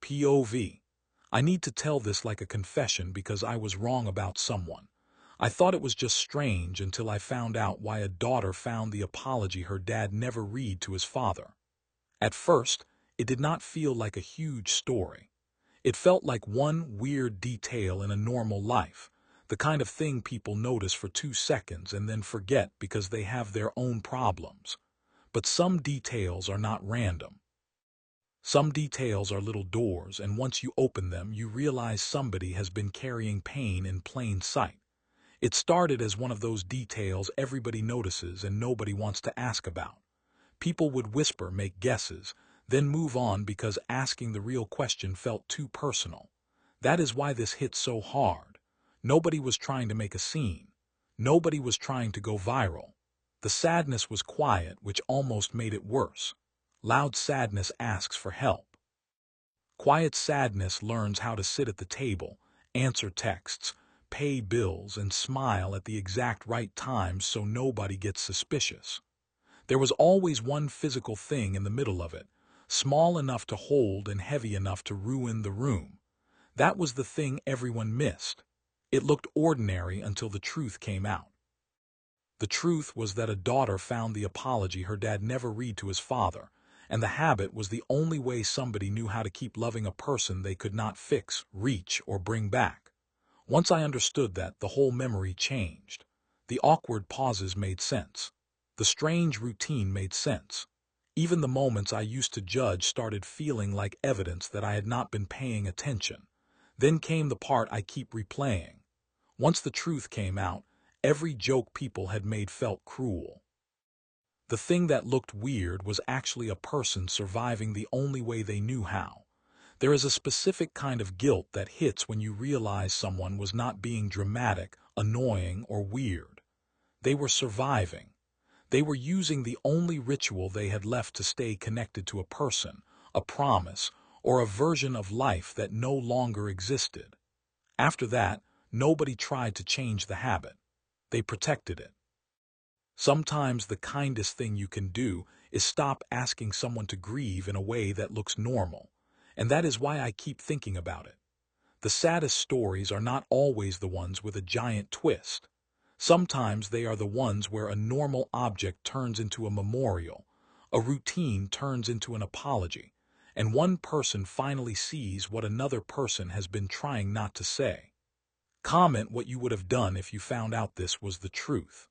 POV. I need to tell this like a confession because I was wrong about someone. I thought it was just strange until I found out why a daughter found the apology her dad never read to his father. At first, it did not feel like a huge story. It felt like one weird detail in a normal life, the kind of thing people notice for 2 seconds and then forget because they have their own problems. But some details are not random. Some details are little doors, and once you open them, you realize somebody has been carrying pain in plain sight. It started as one of those details everybody notices and nobody wants to ask about. People would whisper, make guesses, then move on because asking the real question felt too personal. That is why this hit so hard. Nobody was trying to make a scene. Nobody was trying to go viral. The sadness was quiet, which almost made it worse. Loud sadness asks for help. Quiet sadness learns how to sit at the table, answer texts, pay bills, and smile at the exact right times so nobody gets suspicious. There was always one physical thing in the middle of it, small enough to hold and heavy enough to ruin the room. That was the thing everyone missed. It looked ordinary until the truth came out. The truth was that a daughter found the apology her dad never read to his father, and the habit was the only way somebody knew how to keep loving a person they could not fix, reach, or bring back. Once I understood that, the whole memory changed. The awkward pauses made sense. The strange routine made sense. Even the moments I used to judge started feeling like evidence that I had not been paying attention. Then came the part I keep replaying. Once the truth came out, every joke people had made felt cruel. The thing that looked weird was actually a person surviving the only way they knew how. There is a specific kind of guilt that hits when you realize someone was not being dramatic, annoying, or weird. They were surviving. They were using the only ritual they had left to stay connected to a person, a promise, or a version of life that no longer existed. After that, nobody tried to change the habit. They protected it. Sometimes the kindest thing you can do is stop asking someone to grieve in a way that looks normal, and that is why I keep thinking about it. The saddest stories are not always the ones with a giant twist. Sometimes they are the ones where a normal object turns into a memorial, a routine turns into an apology, and one person finally sees what another person has been trying not to say. Comment what you would have done if you found out this was the truth.